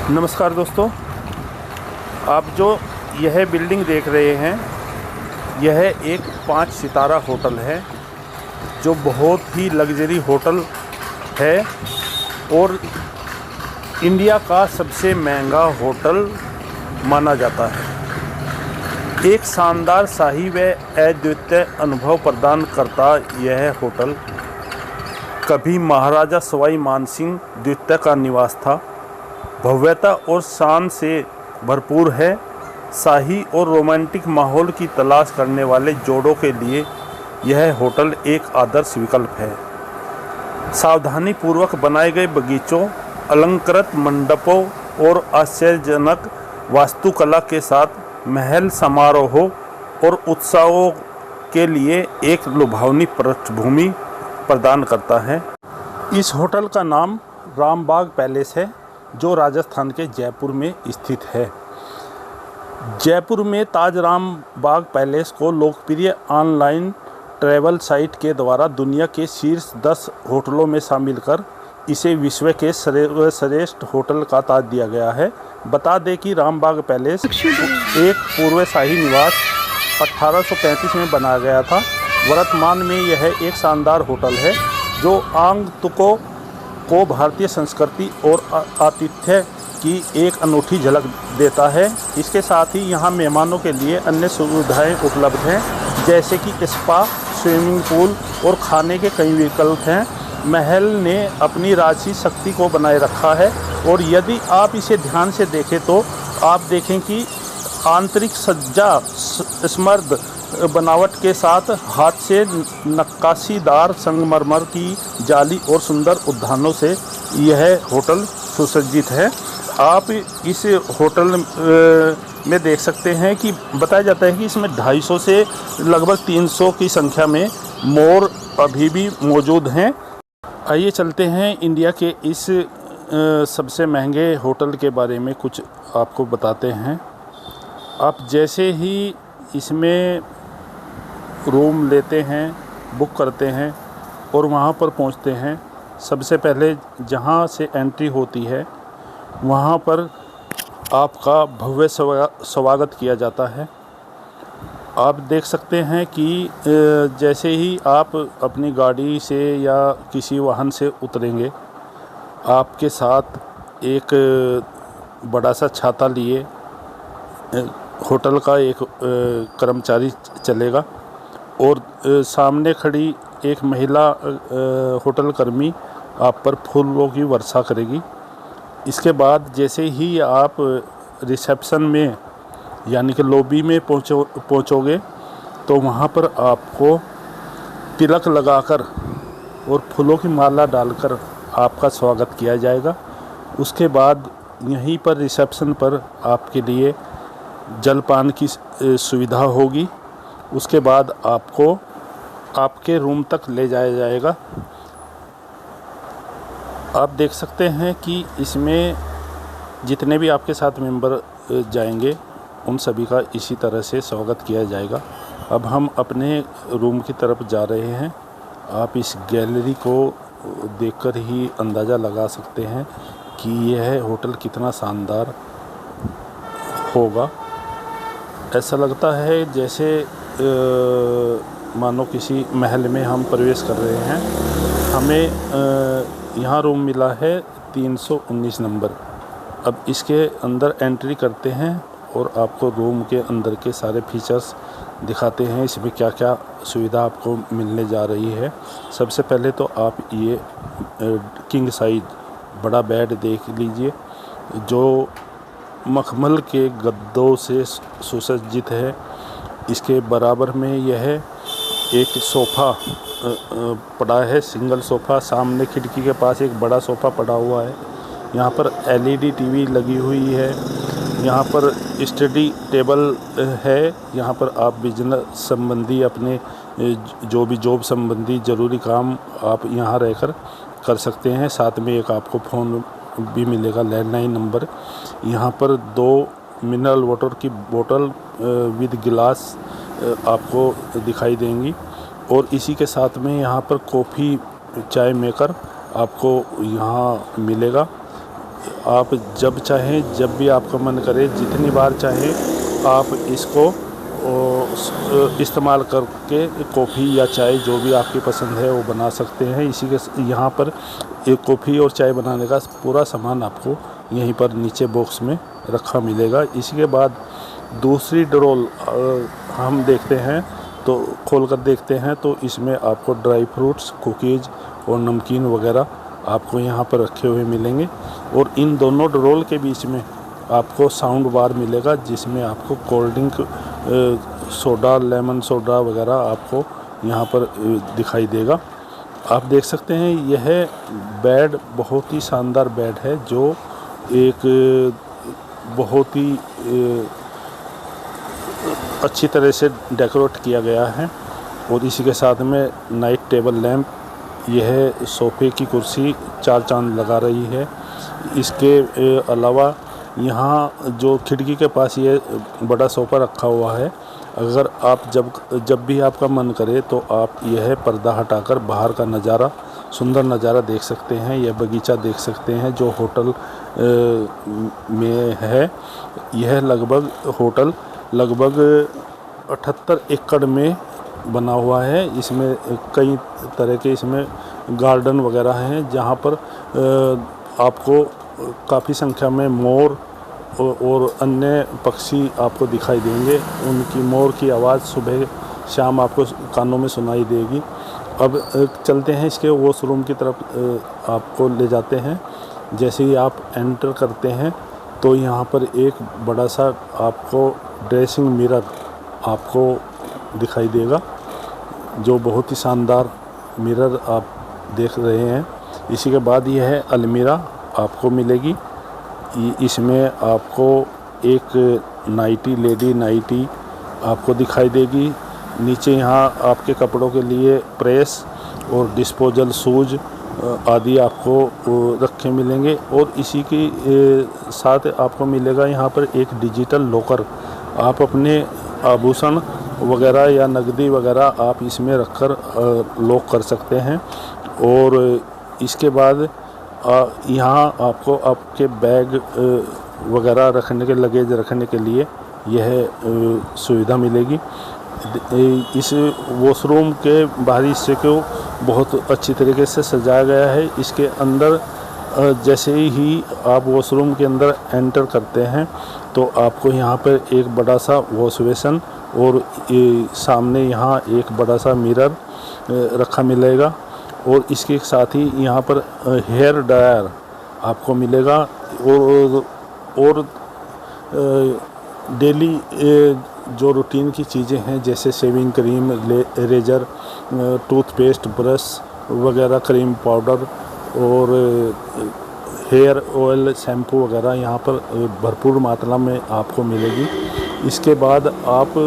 नमस्कार दोस्तों, आप जो यह बिल्डिंग देख रहे हैं यह एक 5 सितारा होटल है जो बहुत ही लग्जरी होटल है और इंडिया का सबसे महंगा होटल माना जाता है। एक शानदार शाही व अद्वितीय अनुभव प्रदान करता यह होटल कभी महाराजा सवाई मानसिंह द्वितीय का निवास था। भव्यता और शान से भरपूर है। शाही और रोमांटिक माहौल की तलाश करने वाले जोड़ों के लिए यह होटल एक आदर्श विकल्प है। सावधानीपूर्वक बनाए गए बगीचों, अलंकृत मंडपों और आश्चर्यजनक वास्तुकला के साथ महल समारोहों और उत्सवों के लिए एक लुभावनी पृष्ठभूमि प्रदान करता है। इस होटल का नाम रामबाग पैलेस है जो राजस्थान के जयपुर में स्थित है। जयपुर में ताज रामबाग पैलेस को लोकप्रिय ऑनलाइन ट्रैवल साइट के द्वारा दुनिया के शीर्ष 10 होटलों में शामिल कर इसे विश्व के सर्वश्रेष्ठ होटल का ताज दिया गया है। बता दें कि रामबाग पैलेस एक पूर्व शाही निवास 1835 में बनाया गया था। वर्तमान में यह एक शानदार होटल है जो आगंतुकों को भारतीय संस्कृति और आतिथ्य की एक अनूठी झलक देता है। इसके साथ ही यहाँ मेहमानों के लिए अन्य सुविधाएं उपलब्ध हैं जैसे कि स्पा, स्विमिंग पूल और खाने के कई विकल्प हैं। महल ने अपनी राजसी शक्ति को बनाए रखा है और यदि आप इसे ध्यान से देखें तो आप देखें कि आंतरिक सज्जा समृद्ध बनावट के साथ हाथ से नक्काशीदार संगमरमर की जाली और सुंदर उद्यानों से यह होटल सुसज्जित है। आप इस होटल में देख सकते हैं कि बताया जाता है कि इसमें 250 से लगभग 300 की संख्या में मोर अभी भी मौजूद हैं। आइए चलते हैं इंडिया के इस सबसे महंगे होटल के बारे में कुछ आपको बताते हैं। आप जैसे ही इसमें रूम लेते हैं, बुक करते हैं और वहाँ पर पहुँचते हैं, सबसे पहले जहाँ से एंट्री होती है वहाँ पर आपका भव्य स्वागत किया जाता है। आप देख सकते हैं कि जैसे ही आप अपनी गाड़ी से या किसी वाहन से उतरेंगे, आपके साथ एक बड़ा सा छाता लिए होटल का एक कर्मचारी चलेगा और सामने खड़ी एक महिला होटल कर्मी आप पर फूलों की वर्षा करेगी। इसके बाद जैसे ही आप रिसेप्शन में यानी कि लॉबी में पहुंचोगे तो वहां पर आपको तिलक लगाकर और फूलों की माला डालकर आपका स्वागत किया जाएगा। उसके बाद यहीं पर रिसेप्शन पर आपके लिए जलपान की सुविधा होगी। उसके बाद आपको आपके रूम तक ले जाया जाएगा। आप देख सकते हैं कि इसमें जितने भी आपके साथ मेंबर जाएंगे उन सभी का इसी तरह से स्वागत किया जाएगा। अब हम अपने रूम की तरफ जा रहे हैं। आप इस गैलरी को देखकर ही अंदाज़ा लगा सकते हैं कि यह होटल कितना शानदार होगा। ऐसा लगता है जैसे मानो किसी महल में हम प्रवेश कर रहे हैं। हमें यहाँ रूम मिला है 319 नंबर। अब इसके अंदर एंट्री करते हैं और आपको रूम के अंदर के सारे फीचर्स दिखाते हैं, इसमें क्या क्या सुविधा आपको मिलने जा रही है। सबसे पहले तो आप ये किंग साइज बड़ा बेड देख लीजिए जो मखमल के गद्दों से सुसज्जित है। इसके बराबर में यह एक सोफ़ा पड़ा है, सिंगल सोफ़ा। सामने खिड़की के पास एक बड़ा सोफ़ा पड़ा हुआ है। यहाँ पर LED टीवी लगी हुई है। यहाँ पर स्टडी टेबल है। यहाँ पर आप बिजनेस संबंधी अपने जो भी जॉब संबंधी ज़रूरी काम आप यहाँ रहकर कर सकते हैं। साथ में एक आपको फ़ोन भी मिलेगा, लैंडलाइन नंबर। यहाँ पर 2 मिनरल वाटर की बोतल विद गिलास आपको दिखाई देंगी और इसी के साथ में यहाँ पर कॉफ़ी चाय मेकर आपको यहाँ मिलेगा। आप जब चाहें, जब भी आपका मन करे, जितनी बार चाहें आप इसको इस्तेमाल करके कॉफ़ी या चाय जो भी आपकी पसंद है वो बना सकते हैं। इसी के यहाँ पर एक कॉफ़ी और चाय बनाने का पूरा सामान आपको यहीं पर नीचे बॉक्स में रखा मिलेगा। इसी के बाद दूसरी ड्रोल हम देखते हैं तो खोल कर देखते हैं तो इसमें आपको ड्राई फ्रूट्स, कुकीज़ और नमकीन वगैरह आपको यहाँ पर रखे हुए मिलेंगे। और इन दोनों ड्रोल के बीच में आपको साउंड बार मिलेगा जिसमें आपको cold drink, soda, lemon soda वगैरह आपको यहाँ पर दिखाई देगा। आप देख सकते हैं यह बेड बहुत ही शानदार बेड है जो एक बहुत ही अच्छी तरह से डेकोरेट किया गया है। और इसी के साथ में नाइट टेबल लैंप, यह सोफ़े की कुर्सी 4 चांद लगा रही है। इसके अलावा यहाँ जो खिड़की के पास ये बड़ा सोफ़ा रखा हुआ है, अगर आप जब भी आपका मन करे तो आप यह पर्दा हटाकर बाहर का नज़ारा, सुंदर नज़ारा देख सकते हैं। यह बगीचा देख सकते हैं जो होटल में है। यह होटल लगभग 78 एकड़ में बना हुआ है। इसमें कई तरह के इसमें गार्डन वगैरह हैं जहाँ पर आपको काफ़ी संख्या में मोर और अन्य पक्षी आपको दिखाई देंगे। उनकी मोर की आवाज़ सुबह शाम आपको कानों में सुनाई देगी। अब चलते हैं इसके वॉशरूम की तरफ, आपको ले जाते हैं। जैसे ही आप एंटर करते हैं तो यहाँ पर एक बड़ा सा आपको ड्रेसिंग मिरर आपको दिखाई देगा जो बहुत ही शानदार मिरर आप देख रहे हैं। इसी के बाद यह है अलमीरा आपको मिलेगी। इसमें आपको एक नाइटी, लेडी नाइटी आपको दिखाई देगी। नीचे यहाँ आपके कपड़ों के लिए प्रेस और डिस्पोजल शूज़ आदि आपको रखे मिलेंगे। और इसी के साथ आपको मिलेगा यहाँ पर एक डिजिटल लॉकर। आप अपने आभूषण वगैरह या नकदी वगैरह आप इसमें रखकर लॉक कर सकते हैं। और इसके बाद यहाँ आपको आपके बैग वगैरह रखने के, लगेज रखने के लिए यह सुविधा मिलेगी। इस वॉशरूम के बाहरी हिस्से को बहुत अच्छी तरीके से सजाया गया है। इसके अंदर जैसे ही आप वॉशरूम के अंदर एंटर करते हैं तो आपको यहाँ पर एक बड़ा सा वॉश बेसिन और सामने यहाँ एक बड़ा सा मिरर रखा मिलेगा। और इसके साथ ही यहाँ पर हेयर ड्रायर आपको मिलेगा। और डेली जो रूटीन की चीज़ें हैं जैसे shaving cream, razor, toothpaste, brush वगैरह, क्रीम पाउडर और हेयर ऑयल, शैम्पू वगैरह यहाँ पर भरपूर मात्रा में आपको मिलेगी। इसके बाद आप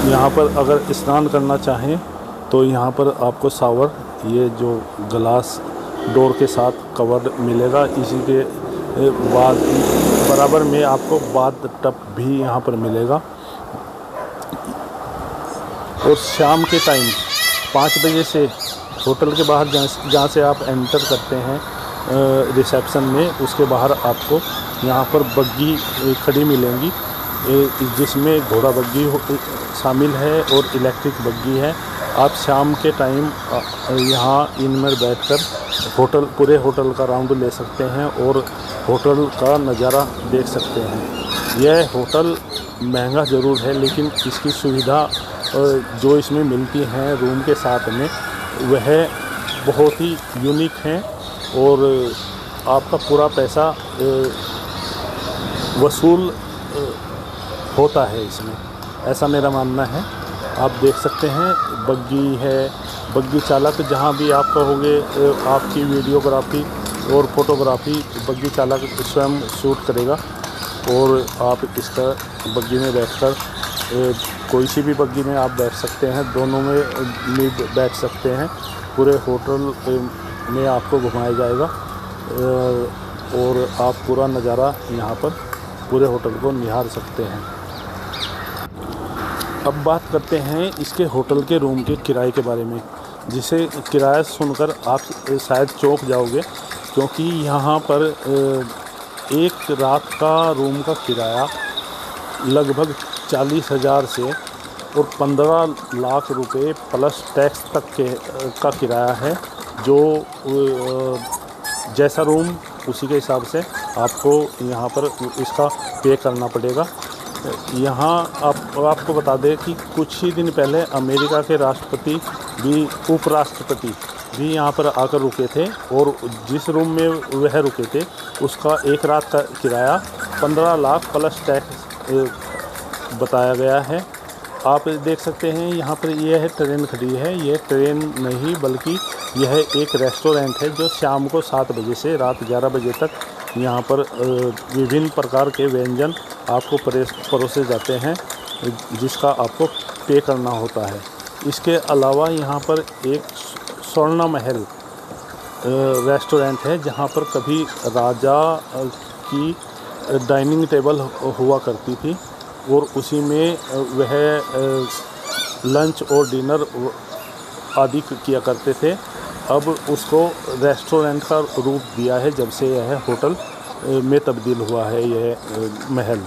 यहाँ पर अगर स्नान करना चाहें तो यहाँ पर आपको शावर, ये जो ग्लास डोर के साथ कवर मिलेगा। इसी के बाद बराबर में आपको बाथ टब भी यहाँ पर मिलेगा। और शाम के टाइम 5 बजे से होटल के बाहर जहाँ से आप एंटर करते हैं रिसेप्शन में, उसके बाहर आपको यहाँ पर बग्गी खड़ी मिलेंगी जिसमें घोड़ा बग्गी शामिल है और इलेक्ट्रिक बग्गी है। आप शाम के टाइम यहाँ इनमें बैठकर पूरे होटल का राउंड ले सकते हैं और होटल का नज़ारा देख सकते हैं। यह होटल महंगा ज़रूर है लेकिन इसकी सुविधा जो इसमें मिलती हैं रूम के साथ में वह बहुत ही यूनिक हैं और आपका पूरा पैसा वसूल होता है इसमें, ऐसा मेरा मानना है। आप देख सकते हैं बग्गी है, बग्गी चालक जहाँ भी आप कहोगे आपकी वीडियोग्राफी और फोटोग्राफी बग्गी चालक स्वयं शूट करेगा। और आप इसका बग्गी में बैठकर कोई सी भी बग्गी में आप बैठ सकते हैं, दोनों में भी बैठ सकते हैं। पूरे होटल में आपको घुमाया जाएगा और आप पूरा नज़ारा यहाँ पर पूरे होटल को निहार सकते हैं। अब बात करते हैं इसके होटल के रूम के किराए के बारे में, जिसे किराया सुनकर आप शायद चौंक जाओगे क्योंकि यहाँ पर एक रात का रूम का किराया लगभग 40,000 से और 15 लाख रुपए प्लस टैक्स तक का किराया है। जो जैसा रूम उसी के हिसाब से आपको यहाँ पर इसका पे करना पड़ेगा। यहाँ आपको बता दें कि कुछ ही दिन पहले अमेरिका के राष्ट्रपति भी, उपराष्ट्रपति भी यहाँ पर आकर रुके थे और जिस रूम में वह रुके थे उसका एक रात का किराया 15 लाख प्लस टैक्स बताया गया है। आप देख सकते हैं यहाँ पर यह ट्रेन खड़ी है। यह ट्रेन नहीं बल्कि यह एक रेस्टोरेंट है जो शाम को 7 बजे से रात 11 बजे तक यहाँ पर विभिन्न प्रकार के व्यंजन आपको परोसे जाते हैं, जिसका आपको पे करना होता है। इसके अलावा यहाँ पर एक स्वर्ण महल रेस्टोरेंट है जहाँ पर कभी राजा की डाइनिंग टेबल हुआ करती थी और उसी में वह लंच और डिनर आदि किया करते थे। अब उसको रेस्टोरेंट का रूप दिया है जब से यह होटल में तब्दील हुआ है यह महल।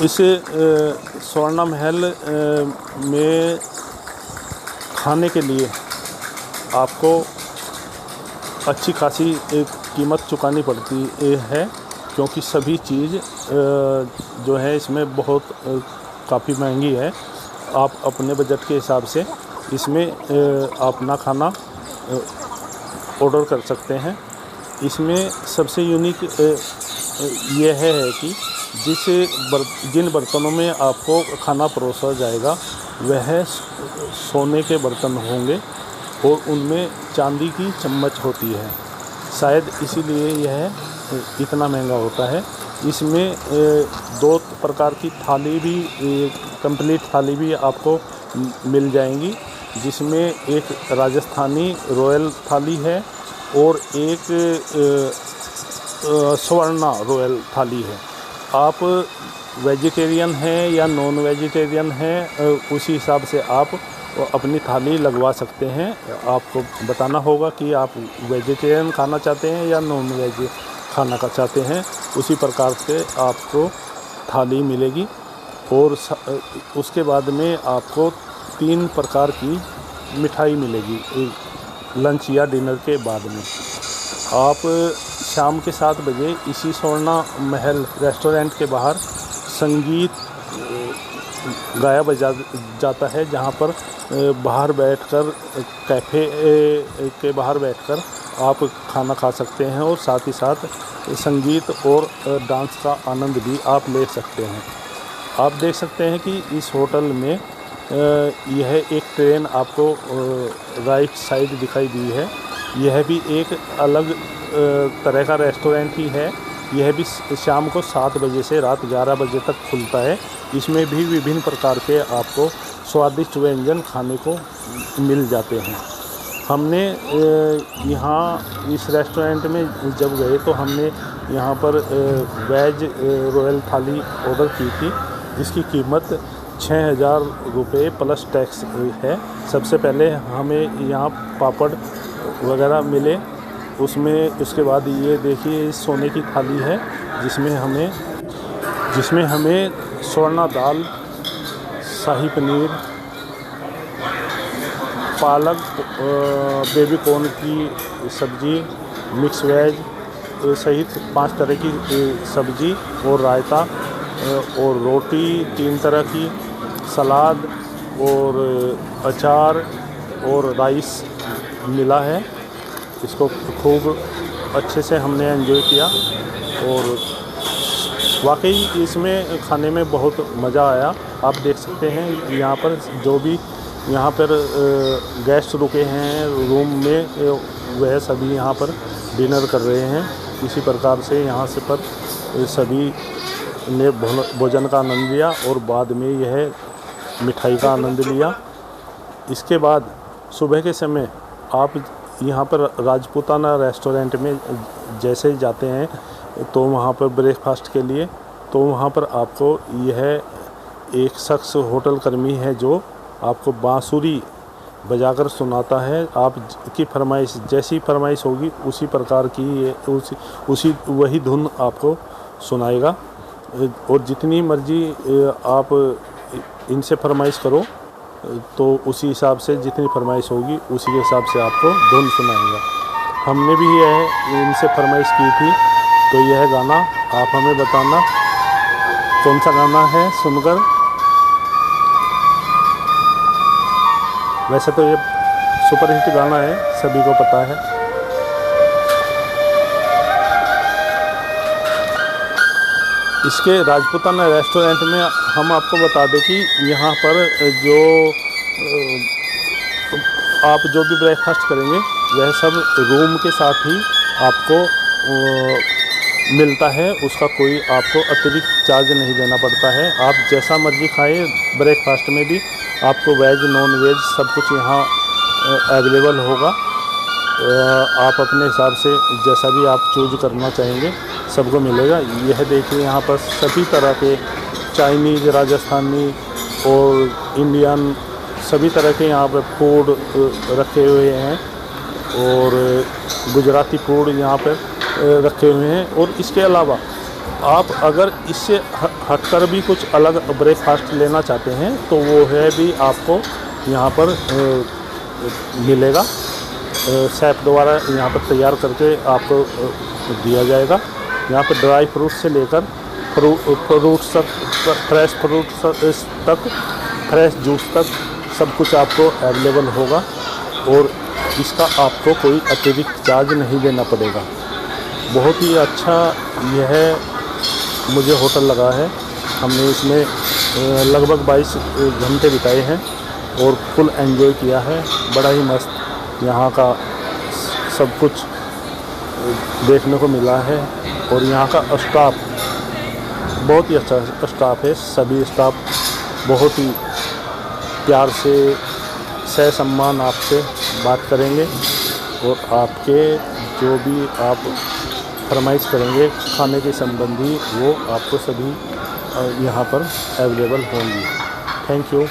इस स्वर्ण महल में खाने के लिए आपको अच्छी खासी कीमत चुकानी पड़ती है, क्योंकि सभी चीज़ जो है इसमें बहुत काफ़ी महंगी है। आप अपने बजट के हिसाब से इसमें अपना खाना ऑर्डर कर सकते हैं। इसमें सबसे यूनिक यह है कि जिन बर्तनों में आपको खाना परोसा जाएगा वह सोने के बर्तन होंगे और उनमें चांदी की चम्मच होती है। शायद इसीलिए यह इतना महंगा होता है। इसमें 2 प्रकार की थाली भी, कंप्लीट थाली भी आपको मिल जाएंगी, जिसमें एक राजस्थानी रॉयल थाली है और एक स्वर्ण रॉयल थाली है। आप वेजिटेरियन हैं या नॉन वेजिटेरियन हैं, उसी हिसाब से आप अपनी थाली लगवा सकते हैं। आपको बताना होगा कि आप वेजिटेरियन खाना चाहते हैं या नॉन वेज खाना का चाहते हैं, उसी प्रकार से आपको थाली मिलेगी। और उसके बाद में आपको 3 प्रकार की मिठाई मिलेगी लंच या डिनर के बाद में। आप शाम के 7 बजे इसी स्वर्ण महल रेस्टोरेंट के बाहर संगीत गाया बजा जाता है, जहाँ पर बाहर बैठकर कैफ़े के बाहर बैठकर आप खाना खा सकते हैं और साथ ही साथ संगीत और डांस का आनंद भी आप ले सकते हैं। आप देख सकते हैं कि इस होटल में यह एक ट्रेन आपको राइट साइड दिखाई दी है। यह भी एक अलग तरह का रेस्टोरेंट ही है। यह भी शाम को 7 बजे से रात 11 बजे तक खुलता है। इसमें भी विभिन्न प्रकार के आपको स्वादिष्ट व्यंजन खाने को मिल जाते हैं। हमने यहाँ इस रेस्टोरेंट में जब गए तो हमने यहाँ पर वेज रॉयल थाली ऑर्डर की थी, जिसकी कीमत 6,000 रुपये प्लस टैक्स है। सबसे पहले हमें यहाँ पापड़ वगैरह मिले, उसके बाद ये देखिए सोने की थाली है जिसमें हमें स्वर्ण दाल, शाही पनीर, पालक, बेबी कॉर्न की सब्ज़ी, मिक्स वेज सहित 5 तरह की सब्ज़ी और रायता और रोटी 3 तरह की, सलाद और अचार और राइस मिला है। इसको खूब अच्छे से हमने एंजॉय किया और वाकई इसमें खाने में बहुत मज़ा आया। आप देख सकते हैं यहाँ पर जो भी यहाँ पर गेस्ट रुके हैं रूम में, वह सभी यहाँ पर डिनर कर रहे हैं। इसी प्रकार से यहाँ से पर सभी ने भोजन का आनंद लिया और बाद में यह मिठाई का आनंद लिया। इसके बाद सुबह के समय आप यहाँ पर राजपूताना रेस्टोरेंट में जैसे ही जाते हैं तो वहाँ पर ब्रेकफास्ट के लिए, तो वहाँ पर आपको यह एक शख्स होटल कर्मी है जो आपको बांसुरी बजाकर सुनाता है। आप की फरमाइश जैसी फरमाइश होगी उसी प्रकार की उसी वही धुन आपको सुनाएगा। और जितनी मर्जी आप इनसे फरमाइश करो तो उसी हिसाब से जितनी फरमाइश होगी उसी के हिसाब से आपको धुन सुनाएगा। हमने भी यह इनसे फरमाइश की थी, तो यह गाना आप हमें बताना कौन सा गाना है सुनकर। वैसे तो ये सुपरहिट गाना है, सभी को पता है। इसके राजपूताना रेस्टोरेंट में हम आपको बता दें कि यहाँ पर जो आप जो भी ब्रेकफास्ट करेंगे वह सब रूम के साथ ही आपको मिलता है। उसका कोई आपको अतिरिक्त चार्ज नहीं देना पड़ता है। आप जैसा मर्जी खाएं, ब्रेकफास्ट में भी आपको वेज नॉन वेज सब कुछ यहाँ अवेलेबल होगा। आप अपने हिसाब से जैसा भी आप चूज करना चाहेंगे सबको मिलेगा। यह देखिए यहाँ पर सभी तरह के चाइनीज़, राजस्थानी और इंडियन सभी तरह के यहाँ पर फूड रखे हुए हैं और गुजराती फूड यहाँ पर रखे हुए हैं। और इसके अलावा आप अगर इससे हटकर भी कुछ अलग ब्रेकफास्ट लेना चाहते हैं तो वो है भी आपको यहाँ पर मिलेगा। शेफ़ द्वारा यहाँ पर तैयार करके आपको दिया जाएगा। यहाँ पर ड्राई फ्रूट से लेकर फ्रूट्स तक, फ्रेश फ्रूट्स तक, फ्रेश जूस तक सब कुछ आपको अवेलेबल होगा और इसका आपको कोई अतिरिक्त चार्ज नहीं देना पड़ेगा। बहुत ही अच्छा यह मुझे होटल लगा है। हमने इसमें लगभग 22 घंटे बिताए हैं और फुल एंजॉय किया है। बड़ा ही मस्त यहाँ का सब कुछ देखने को मिला है और यहाँ का स्टाफ बहुत ही अच्छा स्टाफ है। सभी स्टाफ बहुत ही प्यार से सह सम्मान आपसे बात करेंगे और आपके जो भी आप फरमाइश करेंगे खाने के संबंधी वो आपको सभी यहाँ पर अवेलेबल होंगी। Thank you.